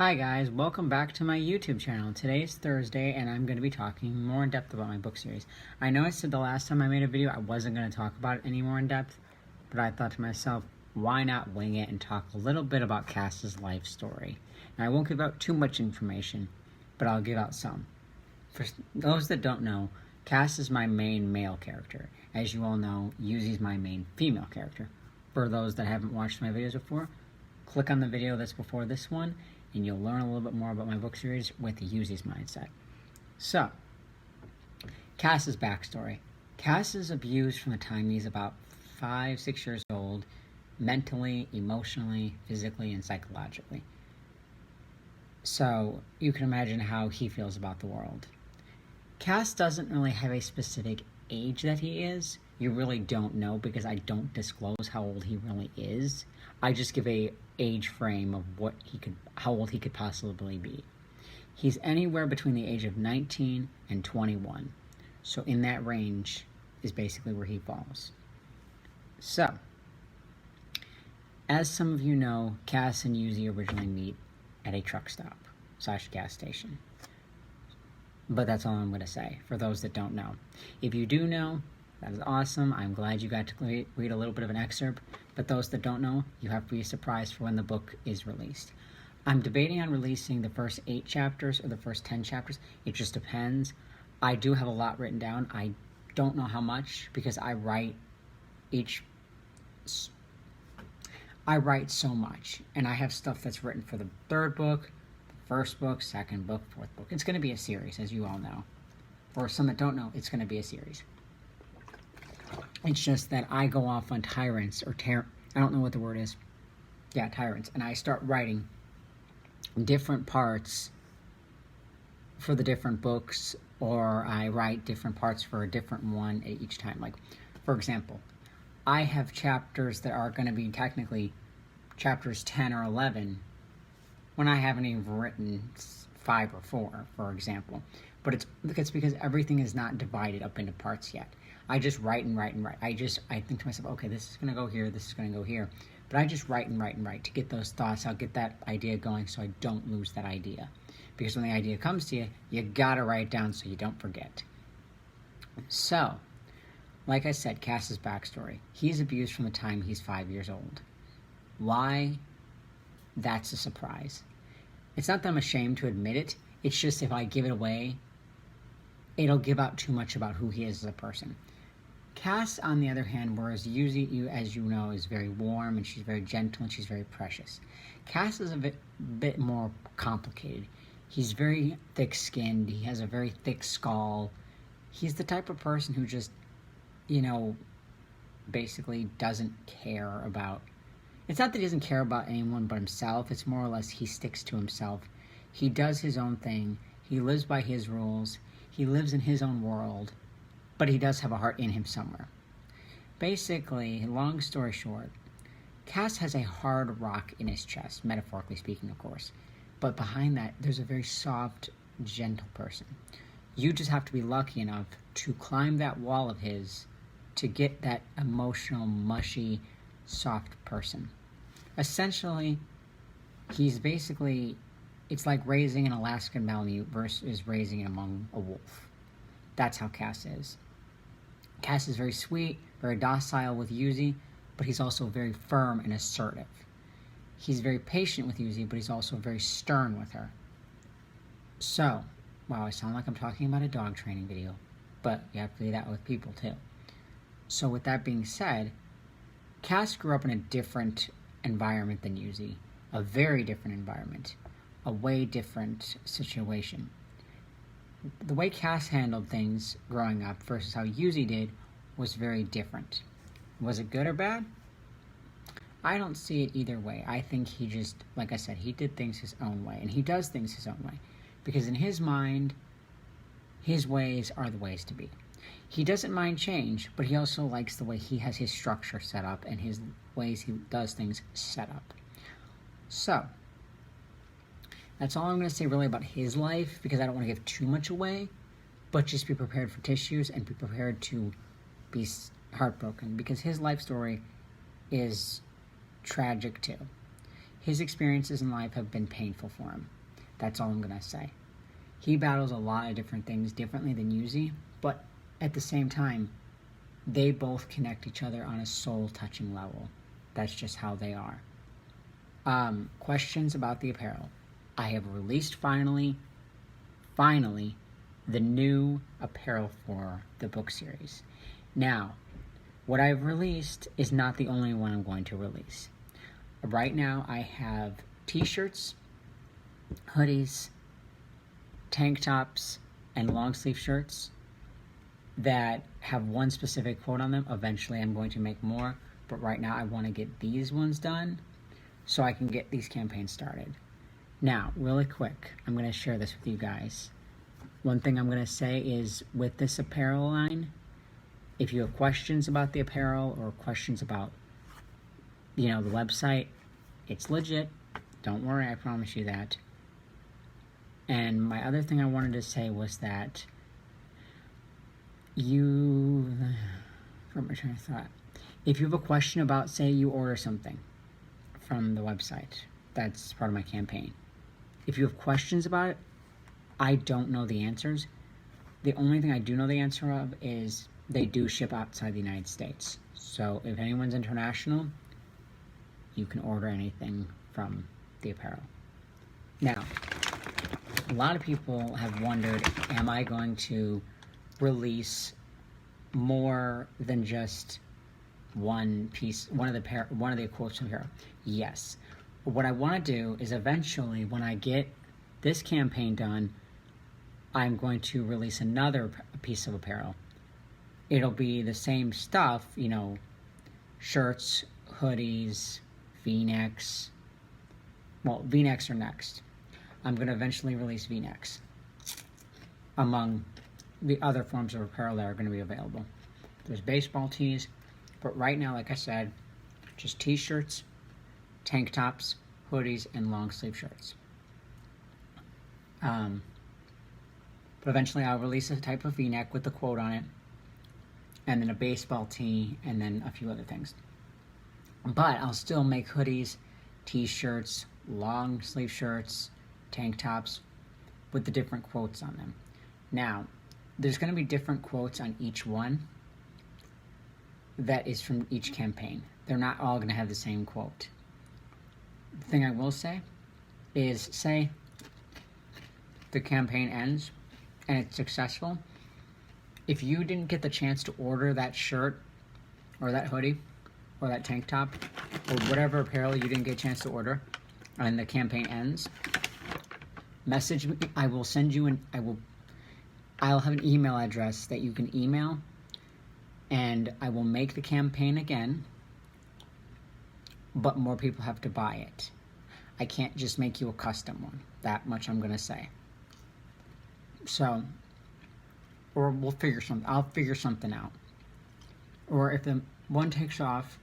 Hi guys, welcome back to my YouTube channel. Today is Thursday and I'm going to be talking more in depth about my book series. I know I said the last time I made a video I wasn't going to talk about it any more in depth, but I thought to myself, why not wing it and talk a little bit about Cass's life story. Now I won't give out too much information, but I'll give out some. For those that don't know, Cass is my main male character. As you all know, Yuzi's my main female character. For those that haven't watched my videos before, click on the video that's before this one and you'll learn a little bit more about my book series with Yuzi's mindset. So, Cass's backstory. Cass is abused from the time he's about 5-6 years old, mentally, emotionally, physically, and psychologically. So, you can imagine how he feels about the world. Cass doesn't really have a specific age that he is. You really don't know because I don't disclose how old he really is. I just give a age frame of how old he could possibly be. He's anywhere between the age of 19 and 21. So in that range is basically where he falls. So, as some of you know, Cass and Yuzi originally meet at a truck stop / gas station. But that's all I'm going to say for those that don't know. If you do know, that is awesome. I'm glad you got to read a little bit of an excerpt. But those that don't know, you have to be surprised for when the book is released. I'm debating on releasing the first 8 chapters or the first 10 chapters. It just depends. I do have a lot written down. I don't know how much because I write so much. And I have stuff that's written for the 3rd book, the 1st book, 2nd book, 4th book. It's going to be a series, as you all know. For some that don't know, it's going to be a series. It's just that I go off on tyrants or I don't know what the word is. Yeah, tyrants. And I start writing different parts for the different books, or I write different parts for a different one at each time. Like, for example, I have chapters that are going to be technically chapters 10 or 11 when I haven't even written 5 or 4, for example. But it's because everything is not divided up into parts yet. I just write and write and write. I think to myself, okay, this is going to go here, this is going to go here. But I just write and write and write to get those thoughts. I'll get that idea going so I don't lose that idea. Because when the idea comes to you, you got to write it down so you don't forget. So, like I said, Cass's backstory. He's abused from the time he's 5 years old. Why? That's a surprise. It's not that I'm ashamed to admit it. It's just if I give it away, it'll give out too much about who he is as a person. Cass, on the other hand, whereas Yuzi, as you know, is very warm and she's very gentle and she's very precious. Cass is a bit more complicated. He's very thick-skinned. He has a very thick skull. He's the type of person who just, basically doesn't care about... It's not that he doesn't care about anyone but himself. It's more or less he sticks to himself. He does his own thing. He lives by his rules. He lives in his own world. But he does have a heart in him somewhere. Basically, long story short, Cass has a hard rock in his chest, metaphorically speaking, of course. But behind that, there's a very soft, gentle person. You just have to be lucky enough to climb that wall of his to get that emotional, mushy, soft person. Essentially, it's like raising an Alaskan Malamute versus raising it among a wolf. That's how Cass is. Cass is very sweet, very docile with Yuzi, but he's also very firm and assertive. He's very patient with Yuzi, but he's also very stern with her. So, wow, I sound like I'm talking about a dog training video, but you have to do that with people too. So with that being said, Cass grew up in a different environment than Yuzi, a very different environment, a way different situation. The way Cass handled things growing up versus how Yuzi did was very different. Was it good or bad? I don't see it either way. I think he just, like I said, he did things his own way, and he does things his own way. Because in his mind, his ways are the ways to be. He doesn't mind change, but he also likes the way he has his structure set up and his ways he does things set up. So, that's all I'm going to say really about his life, because I don't want to give too much away, but just be prepared for tissues and be prepared to be heartbroken, because his life story is tragic too. his experiences in life have been painful for him. That's all I'm going to say. He battles a lot of different things differently than Yuzi, but at the same time, they both connect each other on a soul-touching level. That's just how they are. Questions about the apparel. I have released finally, the new apparel for the book series. Now, what I've released is not the only one I'm going to release. Right now, I have t-shirts, hoodies, tank tops, and long sleeve shirts that have one specific quote on them. Eventually, I'm going to make more, but right now I want to get these ones done so I can get these campaigns started. Now, really quick, I'm going to share this with you guys. One thing I'm going to say is with this apparel line, if you have questions about the apparel or questions about, the website, it's legit. Don't worry, I promise you that. And my other thing I wanted to say was that from my train of thought, if you have a question about, say you order something from the website, that's part of my campaign. If you have questions about it, I don't know the answers. The only thing I do know the answer of is they do ship outside the United States. So if anyone's international, you can order anything from the apparel. Now, a lot of people have wondered, am I going to release more than just one piece, one of the quotes from here? Yes. What I want to do is eventually, when I get this campaign done, I'm going to release another piece of apparel. It'll be the same stuff, shirts, hoodies, V-necks. Well, V-necks are next. I'm going to eventually release V-necks among the other forms of apparel that are going to be available. There's baseball tees, but right now, like I said, just t-shirts, tank tops, hoodies, and long sleeve shirts. But eventually I'll release a type of V-neck with the quote on it, and then a baseball tee, and then a few other things. But I'll still make hoodies, t-shirts, long sleeve shirts, tank tops with the different quotes on them. Now, there's going to be different quotes on each one that is from each campaign. They're not all going to have the same quote. The thing I will say is, say the campaign ends and it's successful. If you didn't get the chance to order that shirt or that hoodie or that tank top or whatever apparel you didn't get a chance to order and the campaign ends, message me. I will send you I'll have an email address that you can email, and I will make the campaign again, but more people have to buy it. I can't just make you a custom one. That much I'm going to say. So, or I'll figure something out. Or if the one takes off,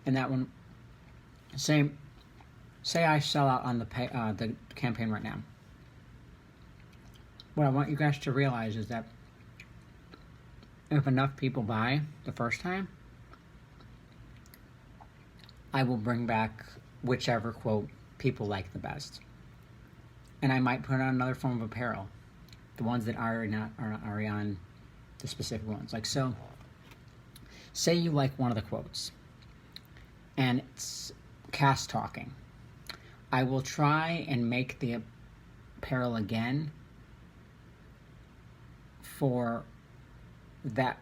and that one, say I sell out on the campaign right now. What I want you guys to realize is that if enough people buy the first time, I will bring back whichever quote people like the best. And I might put on another form of apparel. The ones that are not on the specific ones. Like, so, say you like one of the quotes, and it's cast talking. I will try and make the apparel again for that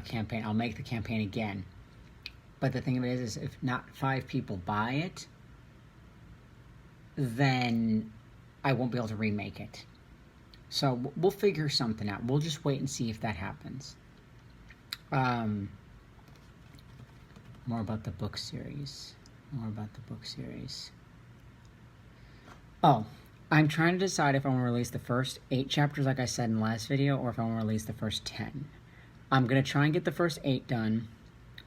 campaign. I'll make the campaign again. But the thing of it is if not 5 people buy it, then I won't be able to remake it. So we'll figure something out. We'll just wait and see if that happens. More about the book series. Oh, I'm trying to decide if I want to release the first 8 chapters like I said in the last video, or if I want to release the first 10. I'm going to try and get the first 8 done,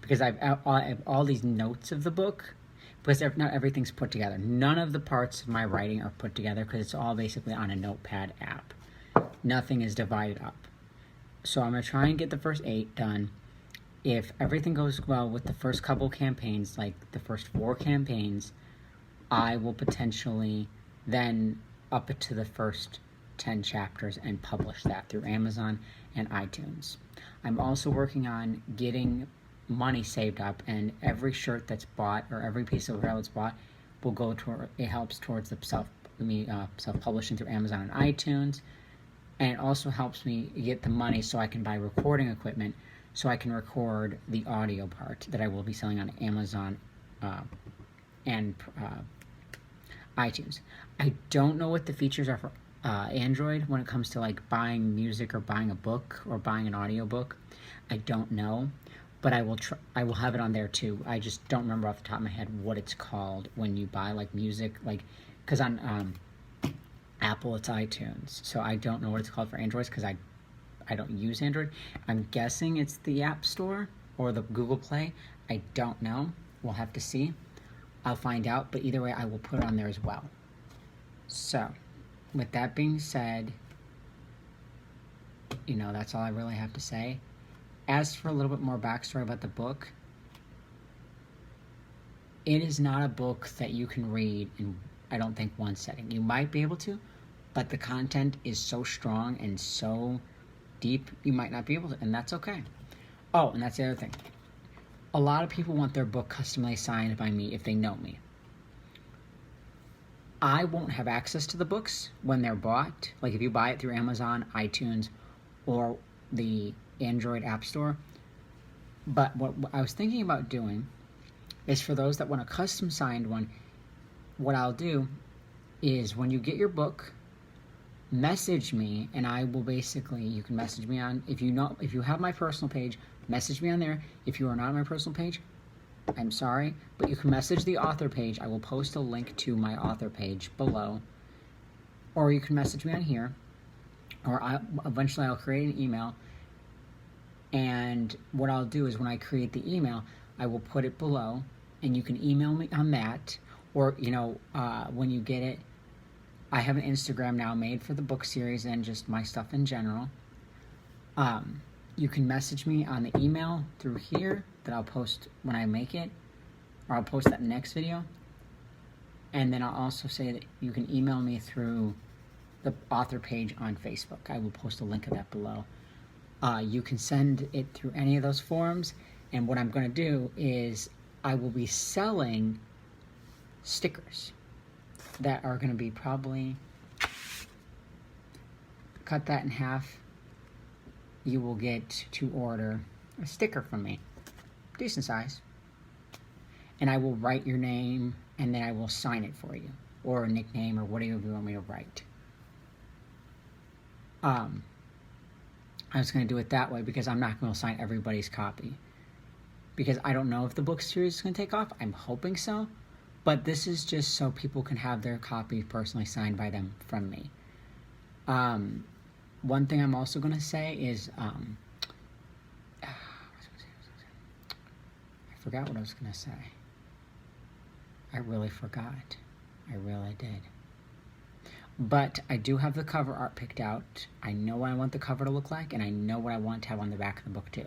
because I have all these notes of the book, because not everything's put together. None of the parts of my writing are put together, because it's all basically on a notepad app. Nothing is divided up. So I'm going to try and get the first 8 done. If everything goes well with the first couple campaigns, like the first 4 campaigns, I will potentially then up it to the first 10 chapters and publish that through Amazon and iTunes. I'm also working on getting money saved up, and every shirt that's bought or every piece of apparel that's bought will go toward, it helps towards the self-publishing through Amazon and iTunes, and it also helps me get the money so I can buy recording equipment so I can record the audio part that I will be selling on Amazon and iTunes. I don't know what the features are for Android when it comes to like buying music or buying a book or buying an audiobook. I don't know, but I will have it on there too. I just don't remember off the top of my head what it's called when you buy like music, like, because on Apple it's iTunes, so I don't know what it's called for Androids because I don't use Android. I'm guessing it's the App Store or the Google Play. I don't know. We'll have to see. I'll find out, but either way I will put it on there as well. So with that being said, you know, that's all I really have to say. As for a little bit more backstory about the book, it is not a book that you can read in, I don't think, one setting. You might be able to, but the content is so strong and so deep, you might not be able to, and that's okay. Oh, and that's the other thing. A lot of people want their book customly signed by me if they know me. I won't have access to the books when they're bought. Like if you buy it through Amazon, iTunes, or the Android App Store. But what I was thinking about doing is for those that want a custom signed one, what I'll do is when you get your book, message me, and I will basically, you can message me on, if you have my personal page, message me on there. If you are not on my personal page, I'm sorry, but you can message the author page. I will post a link to my author page below, or you can message me on here, or eventually I'll create an email, and what I'll do is when I create the email, I will put it below, and you can email me on that, or, you know, when you get it, I have an Instagram now made for the book series and just my stuff in general. You can message me on the email through here that I'll post when I make it, or I'll post that in the next video. And then I'll also say that you can email me through the author page on Facebook. I will post a link of that below. You can send it through any of those forums, and what I'm going to do is I will be selling stickers that are going to be probably, cut that in half, you will get to order a sticker from me, decent size, and I will write your name and then I will sign it for you, or a nickname, or whatever you want me to write. I was going to do it that way because I'm not going to sign everybody's copy, because I don't know if the book series is going to take off. I'm hoping so, but this is just so people can have their copy personally signed by them from me. One thing I'm also going to say is, I forgot what I was going to say. I really forgot. I really did. But I do have the cover art picked out. I know what I want the cover to look like, and I know what I want to have on the back of the book too.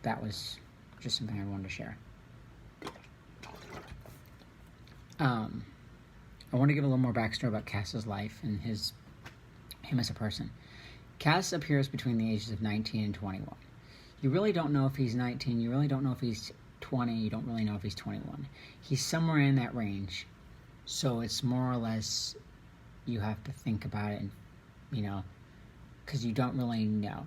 That was just something I wanted to share. I want to give a little more backstory about Cass's life and him as a person. Cass appears between the ages of 19 and 21. You really don't know if he's 19, you really don't know if he's 20, you don't really know if he's 21. He's somewhere in that range. So it's more or less, you have to think about it, and, you know, because you don't really know.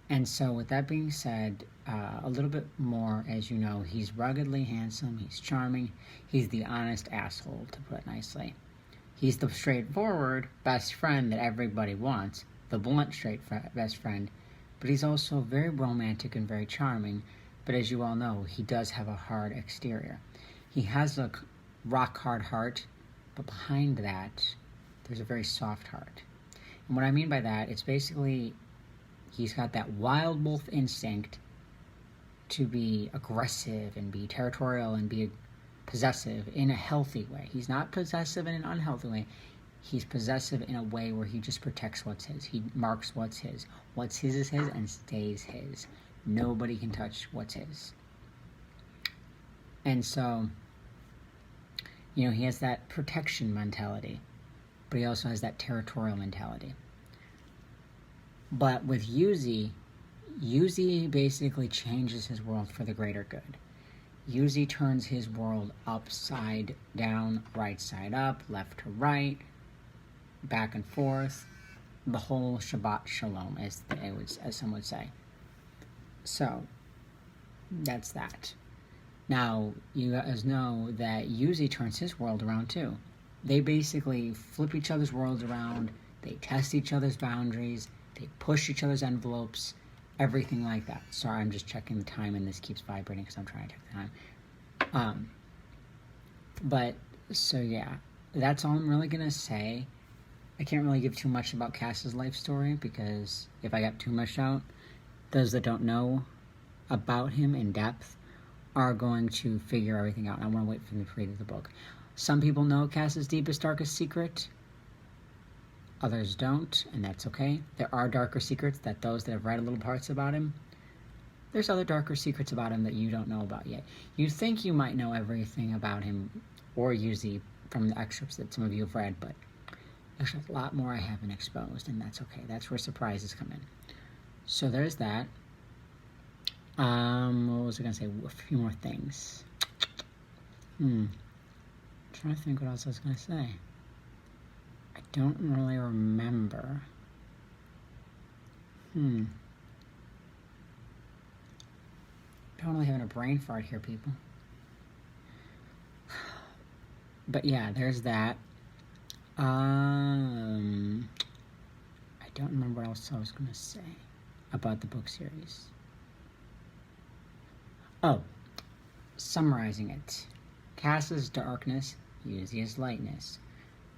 And so with that being said, a little bit more, as you know, he's ruggedly handsome, he's charming, he's the honest asshole, to put it nicely. He's the straightforward best friend that everybody wants, the blunt best friend, but he's also very romantic and very charming, but as you all know, he does have a hard exterior. He has a rock-hard heart, but behind that, there's a very soft heart. And what I mean by that, it's basically, he's got that wild wolf instinct to be aggressive and be territorial and be possessive in a healthy way. He's not possessive in an unhealthy way. He's possessive in a way where he just protects what's his. He marks what's his. What's his is his and stays his. Nobody can touch what's his. And so You know, he has that protection mentality, but he also has that territorial mentality. But with Yuzi basically changes his world for the greater good. Yuzi turns his world upside down, right side up, left to right, back and forth, the whole Shabbat Shalom, as some would say. So, that's that. Now, you guys know that Yuzi turns his world around too. They basically flip each other's worlds around, they test each other's boundaries, they push each other's envelopes, everything like that. Sorry, I'm just checking the time and this keeps vibrating because I'm trying to check the time. But, so yeah, that's all I'm really going to say. I can't really give too much about Cass's life story because if I got too much out, those that don't know about him in depth are going to figure everything out. I want to wait for them to read the book. Some people know Cass's deepest, darkest secret. Others don't, and that's okay. There are darker secrets that those that have read little parts about him, there's other darker secrets about him that you don't know about yet. You think you might know everything about him or Yuzi from the excerpts that some of you have read, but there's a lot more I haven't exposed, and that's okay. That's where surprises come in. So there's that. What was I going to say? A few more things. I'm trying to think what else I was going to say. I don't really remember. Don't really having a brain fart here, people. But yeah, there's that. I don't remember what else I was going to say about the book series. Oh, summarizing it. Cass is darkness, Yuzi is lightness.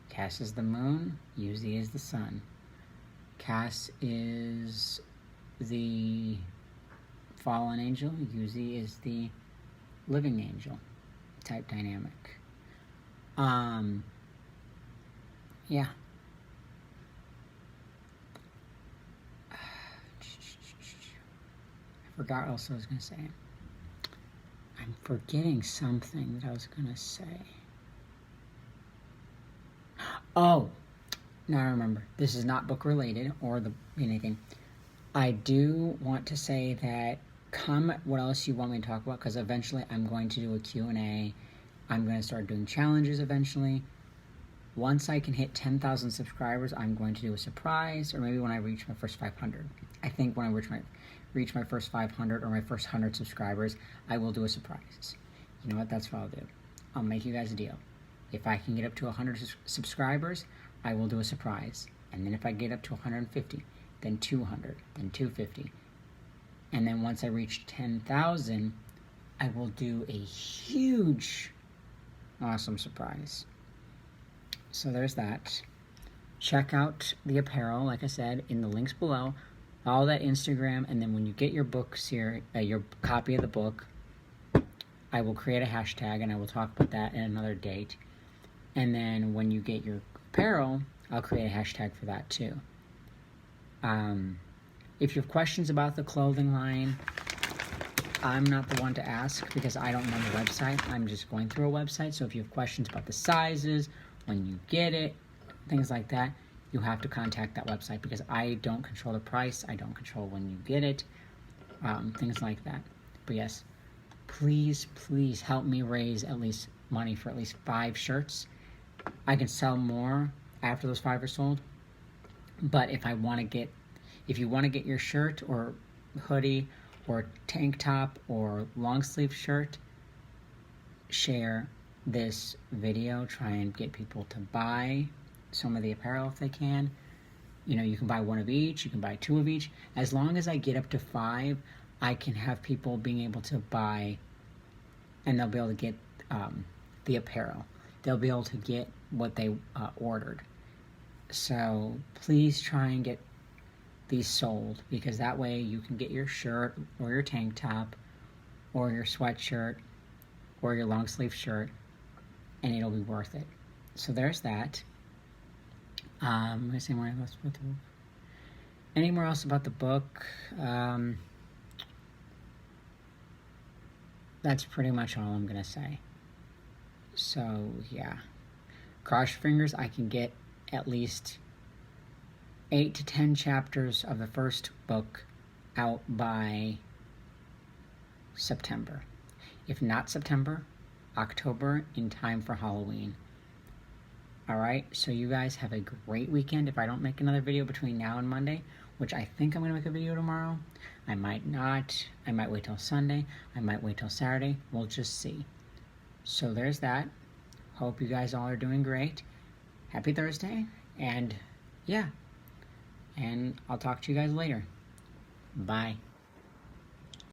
Cass is the moon, Yuzi is the sun. Cass is the fallen angel, Yuzi is the living angel type dynamic. Yeah. I forgot what else I was going to say. I'm forgetting something that I was going to say. Oh, now I remember. This is not book related or anything. I do want to say that comment what else you want me to talk about, because eventually I'm going to do a Q&A. I'm going to start doing challenges eventually. Once I can hit 10,000 subscribers, I'm going to do a surprise, or maybe when I reach my first 500. I think when I reach my first 500 or my first 100 subscribers, I will do a surprise. You know what? That's what I'll do. I'll make you guys a deal. If I can get up to 100 subscribers, I will do a surprise. And then if I get up to 150, then 200, then 250. And then once I reach 10,000, I will do a huge, awesome surprise. So there's that. Check out the apparel, like I said, in the links below. Follow that Instagram, and then when you get your book your copy of the book, I will create a hashtag, and I will talk about that at another date. And then when you get your apparel, I'll create a hashtag for that too. If you have questions about the clothing line, I'm not the one to ask because I don't run the website. I'm just going through a website. So if you have questions about the sizes, when you get it, things like that, you have to contact that website because I don't control the price. I don't control when you get it, things like that. But yes, please help me raise at least money for at least 5 shirts. I can sell more after those 5 are sold. But if you want to get your shirt or hoodie or tank top or long sleeve shirt, share this video. Try and get people to buy some of the apparel if they can. You know, you can buy 1 of each, you can buy 2 of each. As long as I get up to 5, I can have people being able to buy, and they'll be able to get the apparel. They'll be able to get what they ordered. So please try and get these sold, because that way you can get your shirt or your tank top or your sweatshirt or your long sleeve shirt, and it'll be worth it. So there's that. I'm going to say more else about the book. Any more else about the book? That's pretty much all I'm going to say. So, yeah. Cross your fingers, I can get at least 8 to 10 chapters of the first book out by September. If not September, October, in time for Halloween. Alright, so you guys have a great weekend. If I don't make another video between now and Monday, which I think I'm going to make a video tomorrow, I might not. I might wait till Sunday. I might wait till Saturday. We'll just see. So there's that. Hope you guys all are doing great. Happy Thursday. And yeah. And I'll talk to you guys later. Bye.